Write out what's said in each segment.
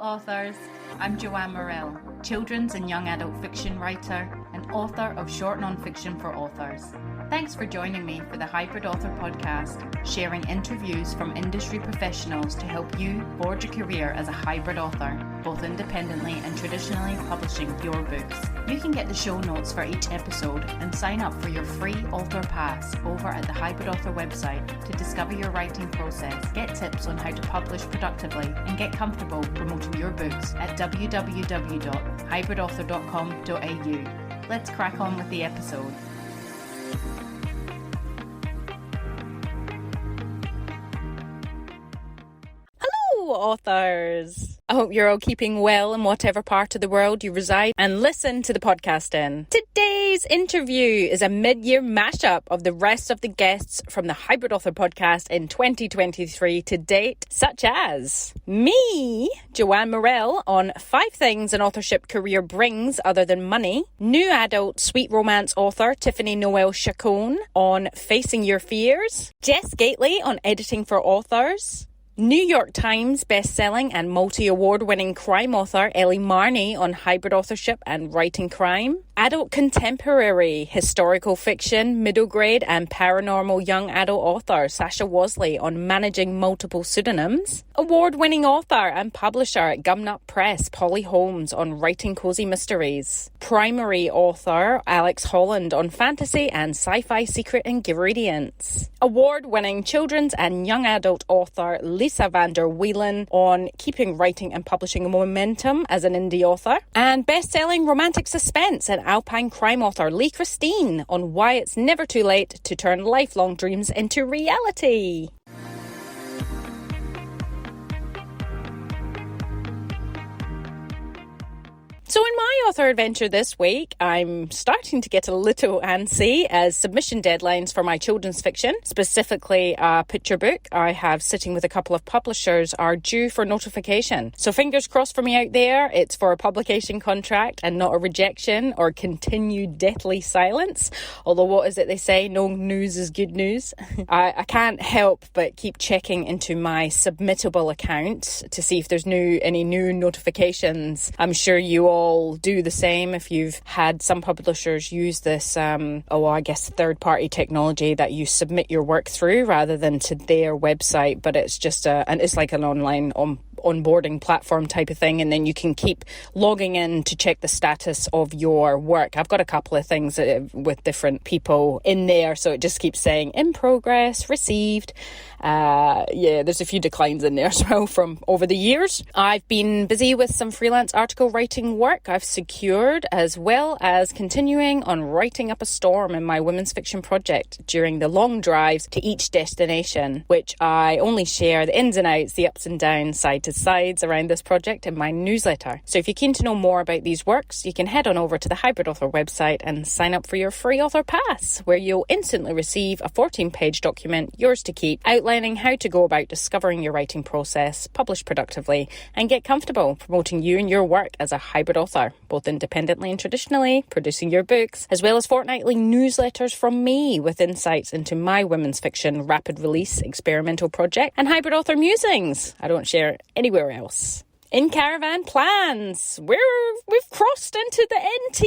authors, I'm Joanne Morrell, children's and young adult fiction writer and author of short non-fiction for authors. Thanks for joining me for the Hybrid Author podcast, sharing interviews from industry professionals to help you forge a career as a hybrid author, both independently and traditionally publishing your books. You can get the show notes for each episode and sign up for your free author pass over at the Hybrid Author website to discover your writing process, get tips on how to publish productively, and get comfortable promoting your books at www.hybridauthor.com.au. Let's crack on with the episode. Authors. I hope you're all keeping well in whatever part of the world you reside and listen to the podcast in. Today's interview is a mid-year mashup of the rest of the guests from the Hybrid Author podcast in 2023 to date, such as me, Joanne Morrell, on 5 things an authorship career brings other than money, new adult sweet romance author Tiffany Noelle Chacon on facing your fears, Jess Gately on editing for authors, New York Times-bestselling and multi-award-winning crime author Ellie Marney on hybrid authorship and writing crime, adult contemporary, historical fiction, middle grade and paranormal young adult author Sasha Wasley on managing multiple pseudonyms, award-winning author and publisher at Gumnut Press Polly Holmes on writing cozy mysteries, primary author Alex Holland on fantasy and sci-fi secret ingredients, award-winning children's and young adult author Lisa Van Der Wielen on keeping writing and publishing momentum as an indie author, and best-selling romantic suspense and alpine crime author Lee Christine on why it's never too late to turn lifelong dreams into reality. So in my author adventure this week, I'm starting to get a little antsy as submission deadlines for my children's fiction, specifically a picture book I have sitting with a couple of publishers, are due for notification. So fingers crossed for me out there, it's for a publication contract and not a rejection or continued deathly silence. Although what is it they say? No news is good news. I can't help but keep checking into my submittable account to see if there's any new notifications. I'm sure you all do the same if you've had some publishers use this third-party technology that you submit your work through rather than to their website, but it's just it's like an online onboarding platform type of thing, and then you can keep logging in to check the status of your work. I've got a couple of things with different people in there, so it just keeps saying in progress, received. There's a few declines in there as well from over the years. I've been busy with some freelance article writing work I've secured, as well as continuing on writing up a storm in my women's fiction project during the long drives to each destination, which I only share the ins and outs, the ups and downs, side to sides around this project in my newsletter. So if you're keen to know more about these works, you can head on over to the Hybrid Author website and sign up for your free author pass, where you'll instantly receive a 14-page document, yours to keep, outlining how to go about discovering your writing process, publish productively, and get comfortable promoting you and your work as a hybrid author, both independently and traditionally, producing your books, as well as fortnightly newsletters from me with insights into my women's fiction rapid release experimental project and hybrid author musings I don't share anywhere else. In caravan plans, we've crossed into the NT.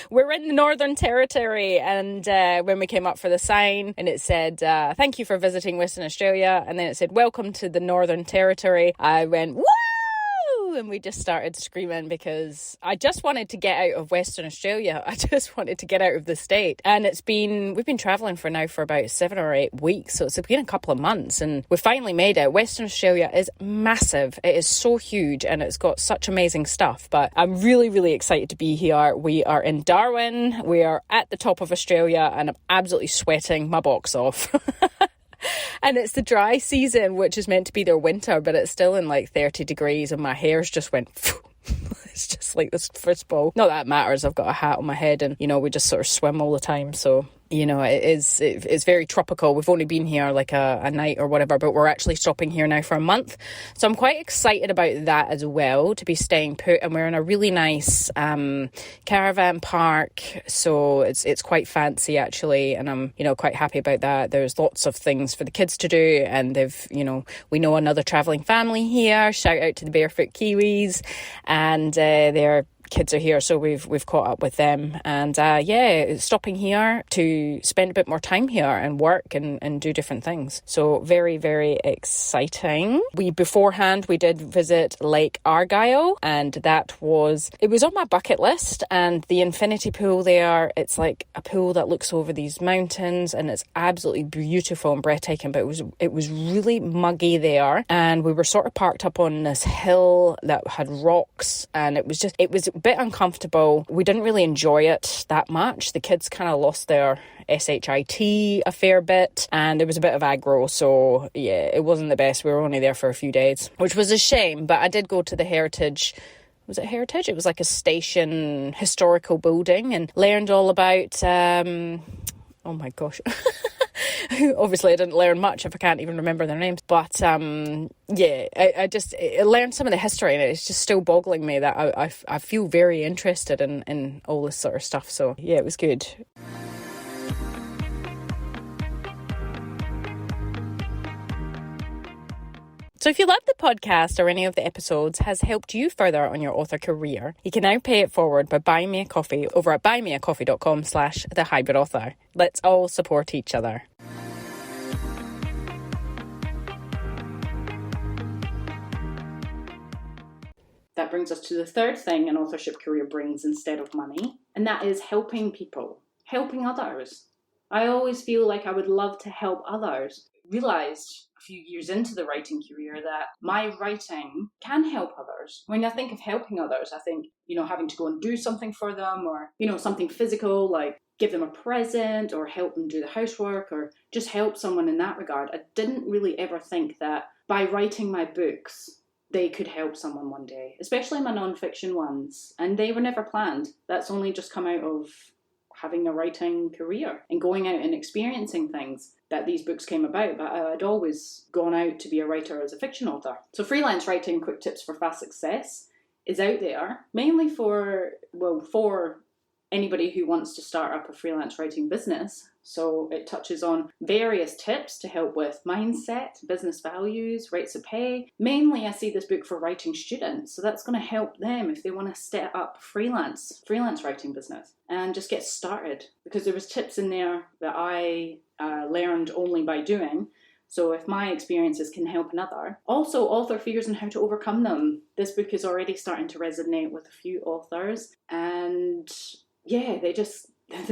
We're in the Northern Territory, and when we came up for the sign, and it said, thank you for visiting Western Australia, and then it said, welcome to the Northern Territory, I went, woo! And we just started screaming because I just wanted to get out of Western Australia. I just wanted to get out of the state. And we've been travelling for about 7 or 8 weeks. So it's been a couple of months and we finally made it. Western Australia is massive. It is so huge and it's got such amazing stuff. But I'm really, really excited to be here. We are in Darwin. We are at the top of Australia and I'm absolutely sweating my box off. And it's the dry season, which is meant to be their winter, but it's still in like 30 degrees and my hair's just went... It's just like this frisbee. Not that it matters, I've got a hat on my head and, we just sort of swim all the time. So it's very tropical. We've only been here like a night or whatever, but we're actually stopping here now for a month. So I'm quite excited about that as well, to be staying put. And we're in a really nice caravan park. So it's quite fancy actually. And I'm, quite happy about that. There's lots of things for the kids to do. And we know another travelling family here. Shout out to the Barefoot Kiwis. And they're kids are here, so we've caught up with them, and stopping here to spend a bit more time here and work and do different things. So very, very exciting. Beforehand we did visit Lake Argyll, and it was on my bucket list. And the infinity pool there, it's like a pool that looks over these mountains, and it's absolutely beautiful and breathtaking, but it was really muggy there, and we were sort of parked up on this hill that had rocks, and it was a bit uncomfortable. We didn't really enjoy it that much. The kids kind of lost their shit a fair bit, and there was a bit of aggro, so yeah, it wasn't the best. We were only there for a few days, which was a shame. But I did go to the Heritage. Was it Heritage? It was like a station historical building, and learned all about oh my gosh. Obviously I didn't learn much if I can't even remember their names, but I learned some of the history, and it's just still boggling me that I feel very interested in all this sort of stuff. So yeah, it was good. So if you love the podcast or any of the episodes has helped you further on your author career, you can now pay it forward by buying me a coffee over at buymeacoffee.com/thehybridauthor. Let's all support each other. That brings us to the third thing an authorship career brings instead of money, and that is helping people, helping others. I always feel like I would love to help others. Realised a few years into the writing career that my writing can help others. When I think of helping others, I think, having to go and do something for them, or, something physical, like give them a present or help them do the housework or just help someone in that regard. I didn't really ever think that by writing my books, they could help someone one day, especially my non-fiction ones. And they were never planned. That's only just come out of having a writing career and going out and experiencing things that these books came about. But I'd always gone out to be a writer as a fiction author. So freelance writing, quick tips for fast success, is out there mainly for anybody who wants to start up a freelance writing business. So it touches on various tips to help with mindset, business values, rates of pay. Mainly I see this book for writing students. So that's going to help them if they want to set up freelance writing business and just get started. Because there was tips in there that I learned only by doing. So if my experiences can help another. Also, author fears and how to overcome them. This book is already starting to resonate with a few authors. And yeah, they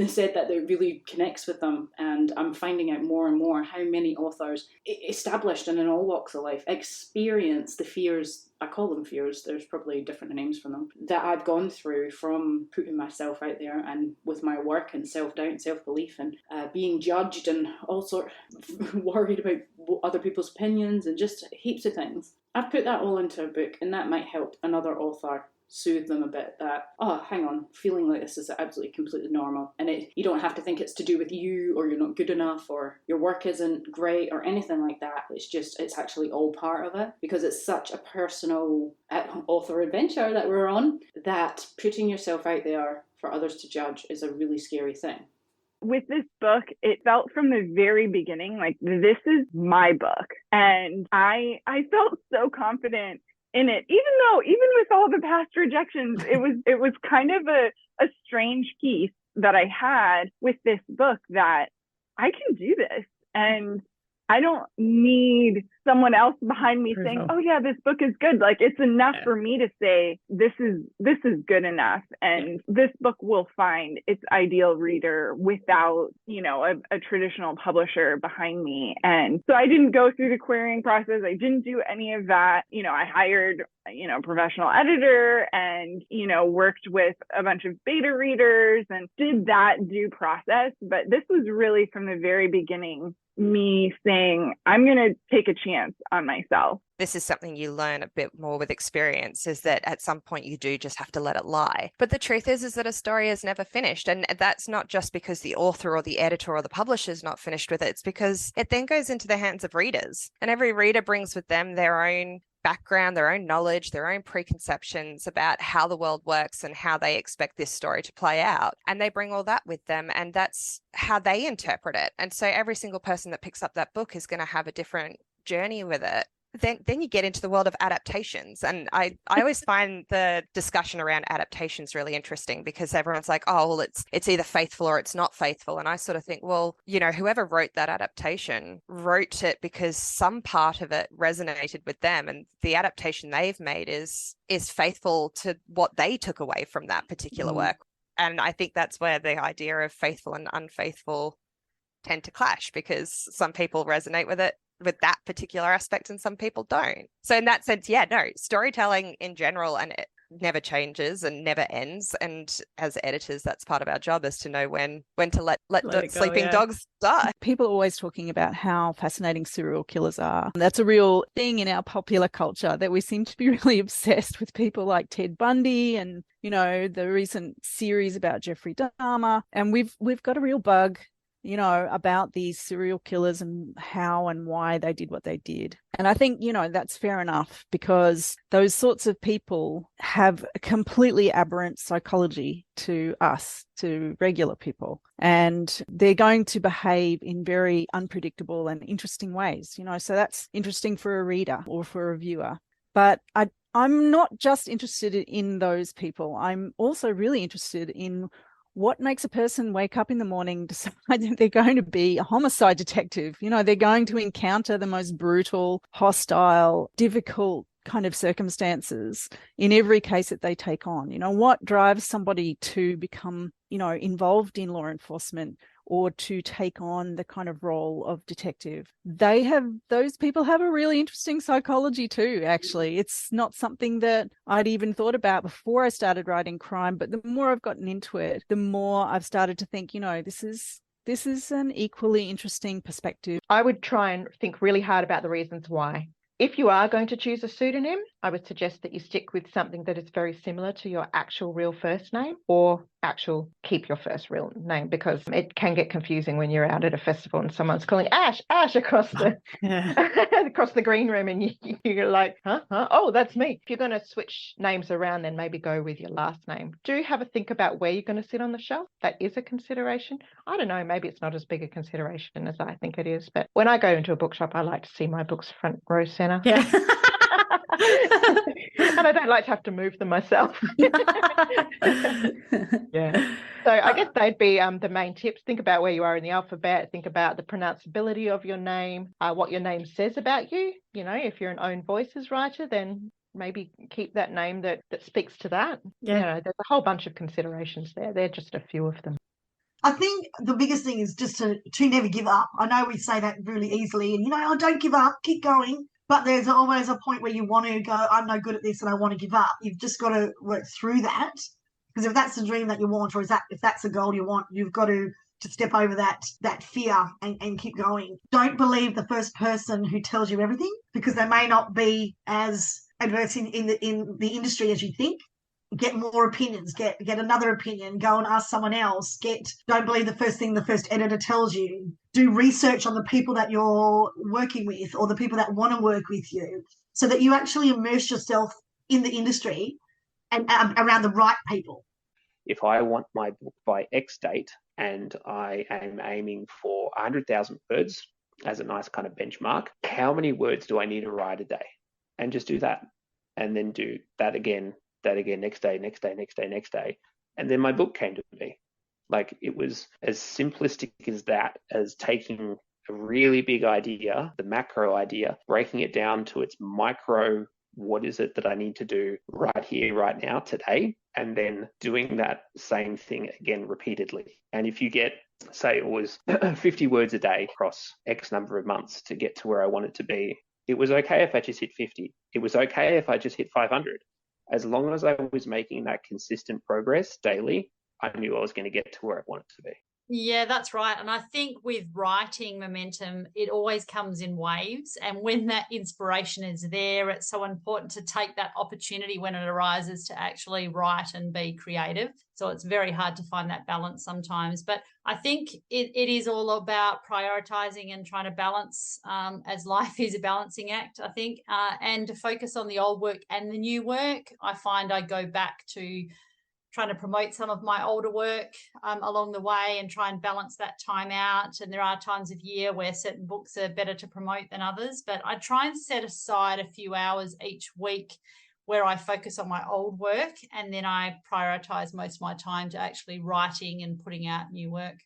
said that it really connects with them, and I'm finding out more and more how many authors established and in all walks of life experience the fears, I call them fears, there's probably different names for them, that I've gone through from putting myself out there and with my work and self-doubt, self-belief, and being judged and all sort of worried about other people's opinions and just heaps of things. I've put that all into a book, and that might help another author soothe them a bit that, hang on, feeling like this is absolutely completely normal. And you don't have to think it's to do with you, or you're not good enough, or your work isn't great, or anything like that. It's actually all part of it, because it's such a personal author adventure that we're on, that putting yourself out there for others to judge is a really scary thing. With this book, it felt from the very beginning like this is my book. And I felt so confident in it, even with all the past rejections, it was kind of a strange piece that I had with this book, that I can do this, and I don't need someone else behind me saying, oh yeah, this book is good. Like, it's enough for me to say, this is good enough. And this book will find its ideal reader without, a traditional publisher behind me. And so I didn't go through the querying process. I didn't do any of that. I hired, a professional editor and, worked with a bunch of beta readers and did that due process. But this was really from the very beginning me saying, I'm going to take a chance on myself. This is something you learn a bit more with experience, is that at some point you do just have to let it lie. But the truth is that a story is never finished. And that's not just because the author or the editor or the publisher is not finished with it. It's because it then goes into the hands of readers. And every reader brings with them their own background, their own knowledge, their own preconceptions about how the world works and how they expect this story to play out. And they bring all that with them, and that's how they interpret it. And so every single person that picks up that book is going to have a different journey with it. Then you get into the world of adaptations. And I always find the discussion around adaptations really interesting, because everyone's like, oh, well, it's either faithful or it's not faithful. And I sort of think, well, you know, whoever wrote that adaptation wrote it because some part of it resonated with them, and the adaptation they've made is faithful to what they took away from that particular work. And I think that's where the idea of faithful and unfaithful tend to clash, because some people resonate with it, with that particular aspect, and some people don't. So in that sense, yeah, no, storytelling in general, and it never changes and never ends. And as editors, that's part of our job, is to know when to let sleeping dogs die. People are always talking about how fascinating serial killers are. That's a real thing in our popular culture, that we seem to be really obsessed with people like Ted Bundy and, you know, the recent series about Jeffrey Dahmer. And we've got a real bug, you know, about these serial killers and how and why they did what they did. And I think, you know, that's fair enough, because those sorts of people have a completely aberrant psychology to us, to regular people. And they're going to behave in very unpredictable and interesting ways, you know, so that's interesting for a reader or for a viewer. But I'm not just interested in those people. I'm also really interested in what makes a person wake up in the morning, decide that they're going to be a homicide detective. You know, they're going to encounter the most brutal, hostile, difficult kind of circumstances in every case that they take on. You know, what drives somebody to become, you know, involved in law enforcement or to take on the kind of role of detective? Those people have a really interesting psychology too, actually. It's not something that I'd even thought about before I started writing crime, but the more I've gotten into it, the more I've started to think, you know, this is an equally interesting perspective. I would try and think really hard about the reasons why. If you are going to choose a pseudonym, I would suggest that you stick with something that is very similar to your actual real first name, or keep your first real name, because it can get confusing when you're out at a festival and someone's calling Ash across the across the green room, and you're like, huh? Oh, that's me. If you're going to switch names around, then maybe go with your last name. Do have a think about where you're going to sit on the shelf. That is a consideration. I don't know, maybe it's not as big a consideration as I think it is, but when I go into a bookshop, I like to see my books front row center. Yeah. And I don't like to have to move them myself. Yeah. So I guess they'd be the main tips. Think about where you are in the alphabet. Think about the pronounceability of your name, what your name says about you. You know, if you're an own voices writer, then maybe keep that name that speaks to that. Yeah. You know, there's a whole bunch of considerations there. They're just a few of them. I think the biggest thing is just to never give up. I know we say that really easily, and, you know, don't give up, keep going. But there's always a point where you want to go, I'm no good at this and I want to give up. You've just got to work through that. Because if that's the dream that you want, or if that's the goal you want, you've got to step over that fear and keep going. Don't believe the first person who tells you everything, because they may not be as adverse in the industry as you think. Get more opinions, get another opinion, go and ask someone else. Don't believe the first thing the first editor tells you. Do research on the people that you're working with, or the people that want to work with you, so that you actually immerse yourself in the industry and around the right people. If I want my book by X date and I am aiming for 100,000 words as a nice kind of benchmark, how many words do I need to write a day? And just do that. And then do that again, next day. And then my book came to me. Like, it was as simplistic as that, as taking a really big idea, the macro idea, breaking it down to its micro, what is it that I need to do right here, right now, today, and then doing that same thing again repeatedly. And if you get, say it was 50 words a day across X number of months to get to where I wanted to be, it was okay if I just hit 50. It was okay if I just hit 500. As long as I was making that consistent progress daily, I knew I was going to get to where I wanted to be. Yeah, that's right. And I think with writing momentum, it always comes in waves. And when that inspiration is there, it's so important to take that opportunity when it arises to actually write and be creative. So it's very hard to find that balance sometimes. But I think it is all about prioritizing and trying to balance, as life is a balancing act, I think, and to focus on the old work and the new work. I find I go back to trying to promote some of my older work along the way and try and balance that time out. And there are times of year where certain books are better to promote than others, but I try and set aside a few hours each week where I focus on my old work, and then I prioritize most of my time to actually writing and putting out new work.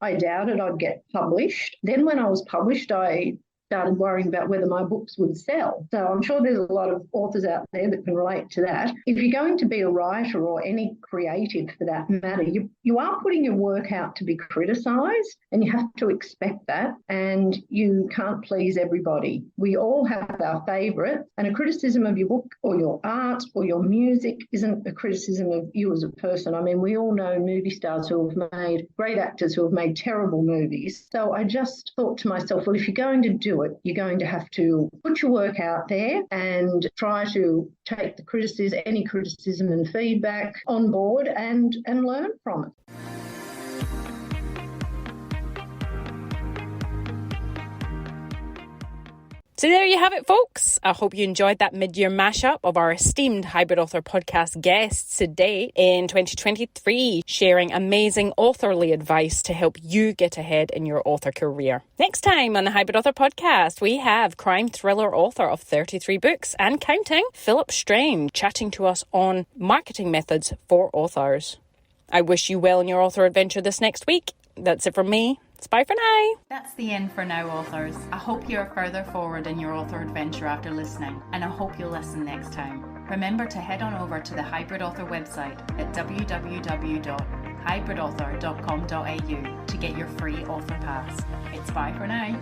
I doubted I'd get published. Then when I was published, I started worrying about whether my books would sell. So I'm sure there's a lot of authors out there that can relate to that. If you're going to be a writer or any creative for that matter, you are putting your work out to be criticised, and you have to expect that, and you can't please everybody. We all have our favourites, and a criticism of your book or your art or your music isn't a criticism of you as a person. I mean, we all know movie stars who have made great actors who have made terrible movies. So I just thought to myself, well, if you're going to do it, you're going to have to put your work out there and try to take the criticism, any criticism and feedback on board and learn from it. So there you have it, folks. I hope you enjoyed that mid-year mashup of our esteemed Hybrid Author podcast guests today in 2023, sharing amazing authorly advice to help you get ahead in your author career. Next time on the Hybrid Author podcast, we have crime thriller author of 33 books and counting, Philip Strange, chatting to us on marketing methods for authors. I wish you well in your author adventure this next week. That's it from me. It's bye for now. That's the end for now, authors. I hope you're further forward in your author adventure after listening, and I hope you'll listen next time. Remember to head on over to the Hybrid Author website at www.hybridauthor.com.au to get your free author pass. It's bye for now.